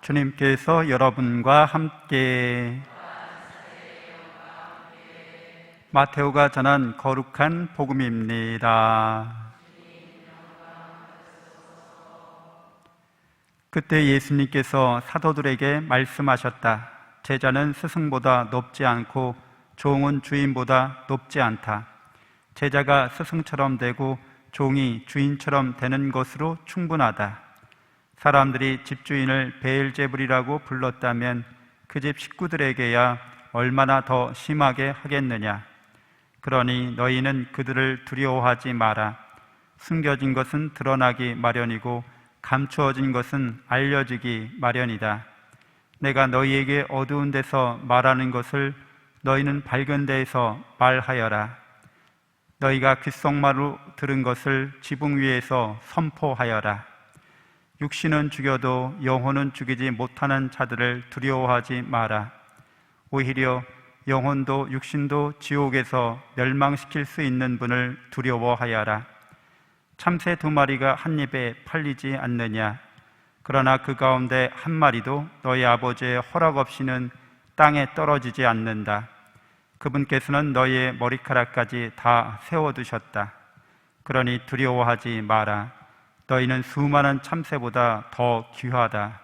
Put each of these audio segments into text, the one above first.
주님께서 여러분과 함께 마테오가 전한 거룩한 복음입니다. 그때 예수님께서 사도들에게 말씀하셨다. 제자는 스승보다 높지 않고 종은 주인보다 높지 않다. 제자가 스승처럼 되고 종이 주인처럼 되는 것으로 충분하다. 사람들이 집주인을 베엘제불이라고 불렀다면 그 집 식구들에게야 얼마나 더 심하게 하겠느냐. 그러니 너희는 그들을 두려워하지 마라. 숨겨진 것은 드러나기 마련이고 감추어진 것은 알려지기 마련이다. 내가 너희에게 어두운 데서 말하는 것을 너희는 밝은 데에서 말하여라. 너희가 귓속말로 들은 것을 지붕 위에서 선포하여라. 육신은 죽여도 영혼은 죽이지 못하는 자들을 두려워하지 마라. 오히려 영혼도 육신도 지옥에서 멸망시킬 수 있는 분을 두려워하여라. 참새 2마리가 한 입에 팔리지 않느냐. 그러나 그 가운데 한 마리도 너희 아버지의 허락 없이는 땅에 떨어지지 않는다. 그분께서는 너희의 머리카락까지 다 세워두셨다. 그러니 두려워하지 마라. 너희는 수많은 참새보다 더 귀하다.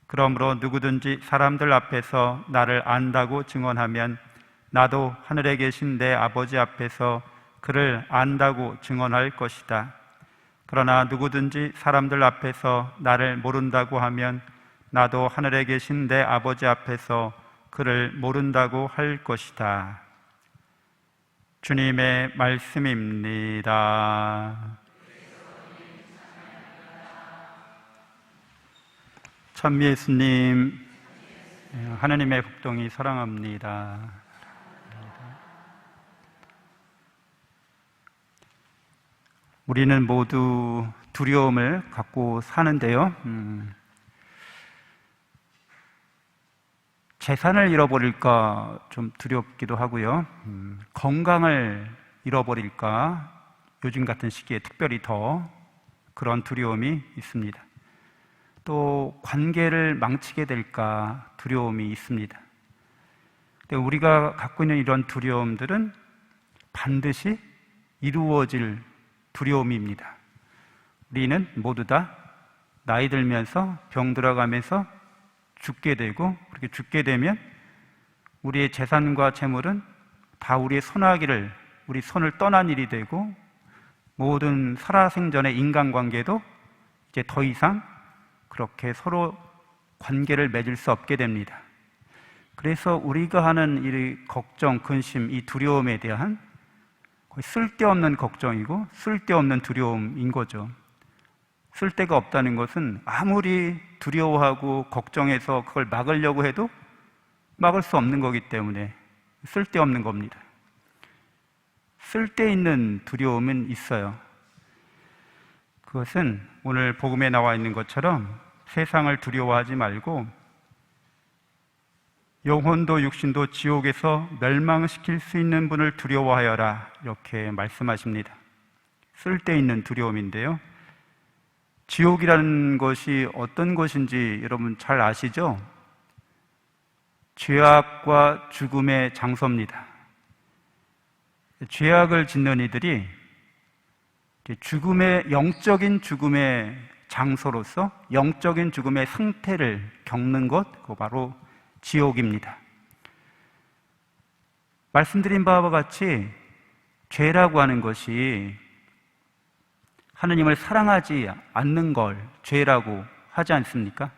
그러므로 누구든지 사람들 앞에서 나를 안다고 증언하면 나도 하늘에 계신 내 아버지 앞에서 그를 안다고 증언할 것이다. 그러나 누구든지 사람들 앞에서 나를 모른다고 하면 나도 하늘에 계신 내 아버지 앞에서 그를 모른다고 할 것이다. 주님의 말씀입니다. 참 예수님, 하나님의 복동이 사랑합니다. 우리는 모두 두려움을 갖고 사는데요. 재산을 잃어버릴까 좀 두렵기도 하고요. 건강을 잃어버릴까 요즘 같은 시기에 특별히 더 그런 두려움이 있습니다. 또 관계를 망치게 될까 두려움이 있습니다. 근데 우리가 갖고 있는 이런 두려움들은 반드시 이루어질 두려움입니다. 우리는 모두 다 나이 들면서 병 들어가면서 죽게 되고, 그렇게 죽게 되면 우리의 재산과 재물은 다 우리의 손아귀를, 우리 손을 떠난 일이 되고, 모든 살아생전의 인간관계도 이제 더 이상 그렇게 서로 관계를 맺을 수 없게 됩니다. 그래서 우리가 하는 이 걱정, 근심, 이 두려움에 대한 거의 쓸데없는 걱정이고 쓸데없는 두려움인 거죠. 쓸데가 없다는 것은 아무리 두려워하고 걱정해서 그걸 막으려고 해도 막을 수 없는 거기 때문에 쓸데없는 겁니다. 쓸데있는 두려움은 있어요. 그것은 오늘 복음에 나와 있는 것처럼 세상을 두려워하지 말고 영혼도 육신도 지옥에서 멸망시킬 수 있는 분을 두려워하여라, 이렇게 말씀하십니다. 쓸데있는 두려움인데요, 지옥이라는 것이 어떤 것인지 여러분 잘 아시죠? 죄악과 죽음의 장소입니다. 죄악을 짓는 이들이 죽음의, 영적인 죽음의 장소로서 영적인 죽음의 상태를 겪는 것, 그거 바로 지옥입니다. 말씀드린 바와 같이 죄라고 하는 것이 하느님을 사랑하지 않는 걸 죄라고 하지 않습니까?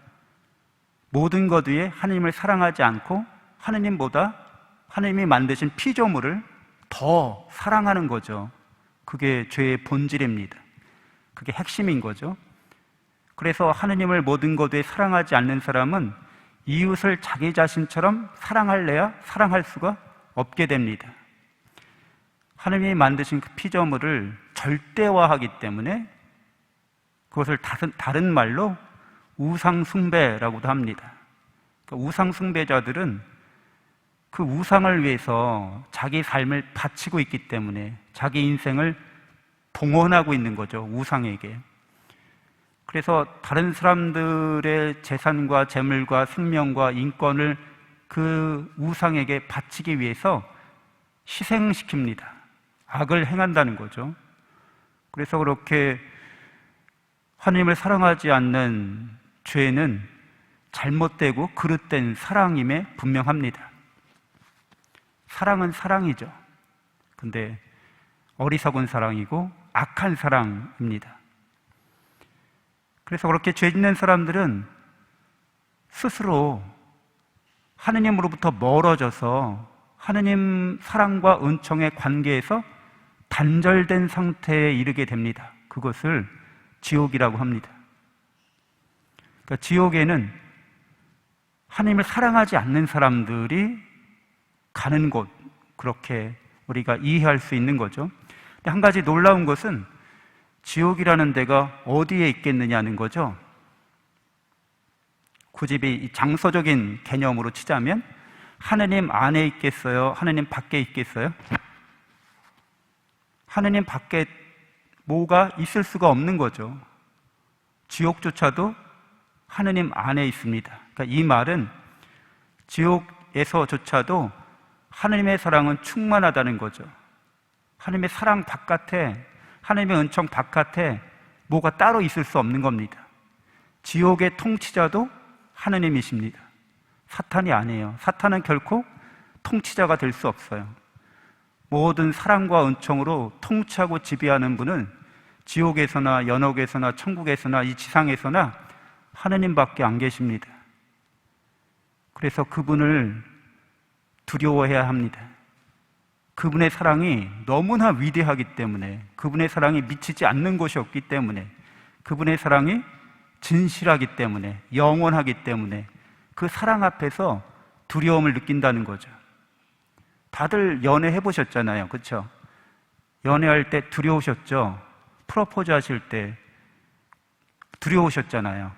모든 것 위에 하느님을 사랑하지 않고 하느님보다 하느님이 만드신 피조물을 더 사랑하는 거죠. 그게 죄의 본질입니다. 그게 핵심인 거죠. 그래서 하느님을 모든 것 위에 사랑하지 않는 사람은 이웃을 자기 자신처럼 사랑할래야 사랑할 수가 없게 됩니다. 하느님이 만드신 그 피조물을 절대화하기 때문에 그것을 다른 말로 우상숭배라고도 합니다. 그러니까 우상숭배자들은 그 우상을 위해서 자기 삶을 바치고 있기 때문에 자기 인생을 봉헌하고 있는 거죠, 우상에게. 그래서 다른 사람들의 재산과 재물과 생명과 인권을 그 우상에게 바치기 위해서 희생시킵니다. 악을 행한다는 거죠. 그래서 그렇게 하나님을 사랑하지 않는 죄는 잘못되고 그릇된 사랑임에 분명합니다. 사랑은 사랑이죠. 근데 어리석은 사랑이고 악한 사랑입니다. 그래서 그렇게 죄 짓는 사람들은 스스로 하느님으로부터 멀어져서 하느님 사랑과 은총의 관계에서 단절된 상태에 이르게 됩니다. 그것을 지옥이라고 합니다. 그러니까 지옥에는 하나님을 사랑하지 않는 사람들이 가는 곳, 그렇게 우리가 이해할 수 있는 거죠. 근데 한 가지 놀라운 것은 지옥이라는 데가 어디에 있겠느냐는 거죠. 굳이 이 장소적인 개념으로 치자면 하느님 안에 있겠어요? 하느님 밖에 있겠어요? 하느님 밖에 뭐가 있을 수가 없는 거죠. 지옥조차도 하느님 안에 있습니다. 그러니까 이 말은 지옥에서조차도 하느님의 사랑은 충만하다는 거죠. 하느님의 사랑 바깥에, 하느님의 은총 바깥에 뭐가 따로 있을 수 없는 겁니다. 지옥의 통치자도 하느님이십니다. 사탄이 아니에요. 사탄은 결코 통치자가 될 수 없어요. 모든 사랑과 은총으로 통치하고 지배하는 분은 지옥에서나 연옥에서나 천국에서나 이 지상에서나 하느님밖에 안 계십니다. 그래서 그분을 두려워해야 합니다. 그분의 사랑이 너무나 위대하기 때문에, 그분의 사랑이 미치지 않는 곳이 없기 때문에, 그분의 사랑이 진실하기 때문에, 영원하기 때문에 그 사랑 앞에서 두려움을 느낀다는 거죠. 다들 연애해 보셨잖아요. 그렇죠? 연애할 때 두려우셨죠? 프로포즈 하실 때 두려우셨잖아요.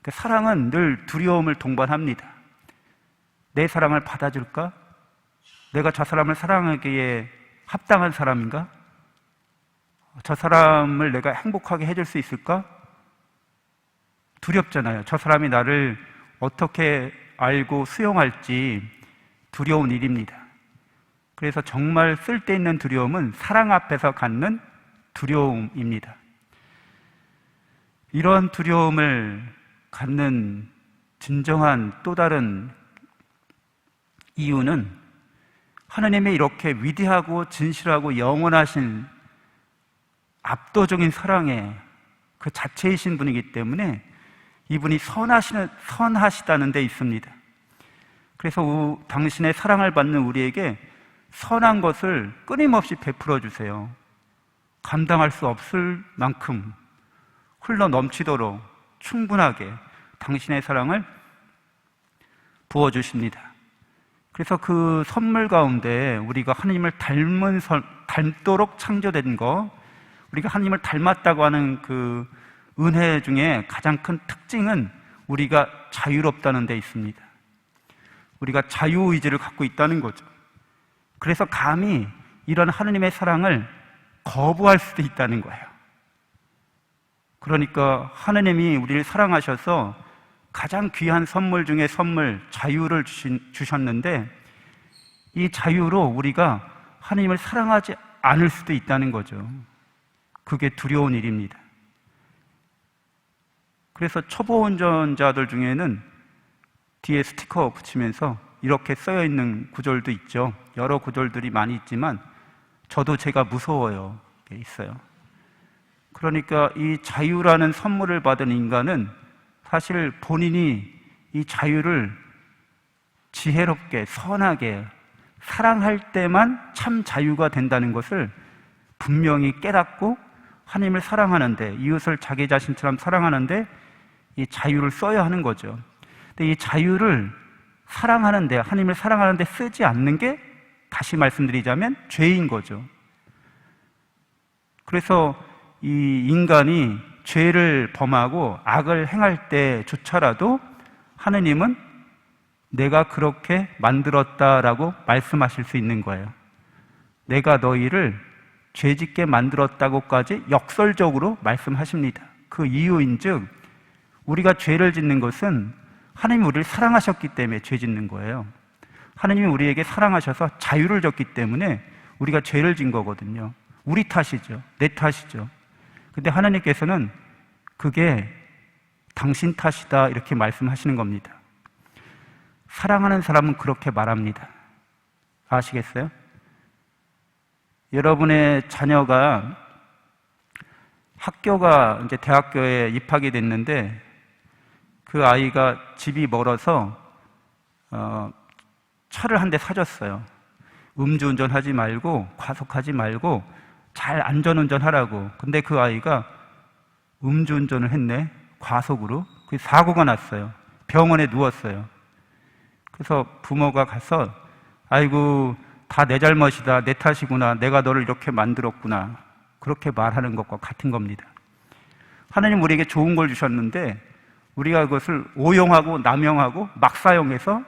그러니까 사랑은 늘 두려움을 동반합니다. 내 사랑을 받아줄까? 내가 저 사람을 사랑하기에 합당한 사람인가? 저 사람을 내가 행복하게 해줄 수 있을까? 두렵잖아요. 저 사람이 나를 어떻게 알고 수용할지 두려운 일입니다. 그래서 정말 쓸데있는 두려움은 사랑 앞에서 갖는 두려움입니다. 이런 두려움을 갖는 진정한 또 다른 이유는 하나님의 이렇게 위대하고 진실하고 영원하신 압도적인 사랑의 그 자체이신 분이기 때문에 이분이 선하시다는 데 있습니다. 그래서 당신의 사랑을 받는 우리에게 선한 것을 끊임없이 베풀어 주세요. 감당할 수 없을 만큼 흘러 넘치도록 충분하게 당신의 사랑을 부어주십니다. 그래서 그 선물 가운데 우리가 하나님을 닮도록 창조된 거, 우리가 하나님을 닮았다고 하는 그 은혜 중에 가장 큰 특징은 우리가 자유롭다는 데 있습니다. 우리가 자유의지를 갖고 있다는 거죠. 그래서 감히 이런 하나님의 사랑을 거부할 수도 있다는 거예요. 그러니까 하나님이 우리를 사랑하셔서 가장 귀한 선물 중에 선물, 자유를 주셨는데 이 자유로 우리가 하나님을 사랑하지 않을 수도 있다는 거죠. 그게 두려운 일입니다. 그래서 초보 운전자들 중에는 뒤에 스티커 붙이면서 이렇게 써여 있는 구절도 있죠. 여러 구절들이 많이 있지만 저도 제가 무서워요. 있어요. 그러니까 이 자유라는 선물을 받은 인간은 사실 본인이 이 자유를 지혜롭게 선하게 사랑할 때만 참 자유가 된다는 것을 분명히 깨닫고 하나님을 사랑하는데, 이웃을 자기 자신처럼 사랑하는데 이 자유를 써야 하는 거죠. 근데 이 자유를 사랑하는데, 하나님을 사랑하는데 쓰지 않는 게 다시 말씀드리자면 죄인 거죠. 그래서 이 인간이 죄를 범하고 악을 행할 때조차라도 하느님은 내가 그렇게 만들었다라고 말씀하실 수 있는 거예요. 내가 너희를 죄짓게 만들었다고까지 역설적으로 말씀하십니다. 그 이유인즉 우리가 죄를 짓는 것은 하나님이 우리를 사랑하셨기 때문에 죄 짓는 거예요. 하나님이 우리에게 사랑하셔서 자유를 줬기 때문에 우리가 죄를 진 거거든요. 우리 탓이죠. 내 탓이죠. 근데 하나님께서는 그게 당신 탓이다 이렇게 말씀하시는 겁니다. 사랑하는 사람은 그렇게 말합니다. 아시겠어요? 여러분의 자녀가 학교가 이제 대학교에 입학이 됐는데 그 아이가 집이 멀어서 차를 한 대 사줬어요. 음주운전 하지 말고 과속하지 말고 잘 안전운전하라고. 근데 그 아이가 음주운전을 했네. 과속으로. 그 사고가 났어요. 병원에 누웠어요. 그래서 부모가 가서 아이고 다 내 잘못이다. 내 탓이구나. 내가 너를 이렇게 만들었구나. 그렇게 말하는 것과 같은 겁니다. 하나님 우리에게 좋은 걸 주셨는데 우리가 그것을 오용하고 남용하고 막 사용해서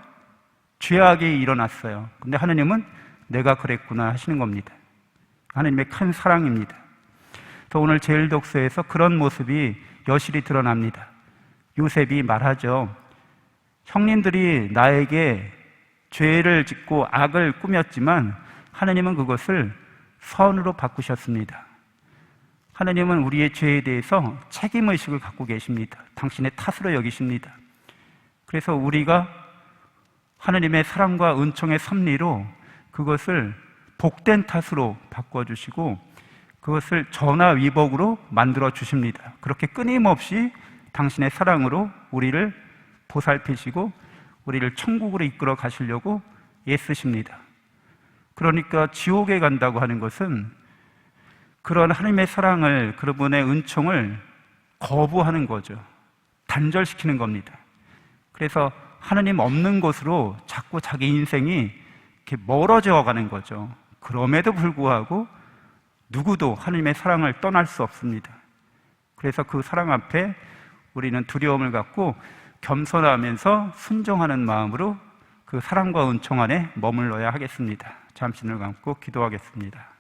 죄악이 일어났어요. 근데 하나님은 내가 그랬구나 하시는 겁니다. 하나님의 큰 사랑입니다. 그래서 오늘 제일독서에서 그런 모습이 여실히 드러납니다. 요셉이 말하죠. 형님들이 나에게 죄를 짓고 악을 꾸몄지만 하나님은 그것을 선으로 바꾸셨습니다. 하나님은 우리의 죄에 대해서 책임의식을 갖고 계십니다. 당신의 탓으로 여기십니다. 그래서 우리가 하나님의 사랑과 은총의 섭리로 그것을 복된 탓으로 바꿔주시고 그것을 전화위복으로 만들어 주십니다. 그렇게 끊임없이 당신의 사랑으로 우리를 보살피시고 우리를 천국으로 이끌어 가시려고 애쓰십니다. 그러니까 지옥에 간다고 하는 것은 그런 하나님의 사랑을, 그분의 은총을 거부하는 거죠. 단절시키는 겁니다. 그래서 하나님 없는 곳으로 자꾸 자기 인생이 이렇게 멀어져 가는 거죠. 그럼에도 불구하고 누구도 하나님의 사랑을 떠날 수 없습니다. 그래서 그 사랑 앞에 우리는 두려움을 갖고 겸손하면서 순종하는 마음으로 그 사랑과 은총 안에 머물러야 하겠습니다. 잠시 눈을 감고 기도하겠습니다.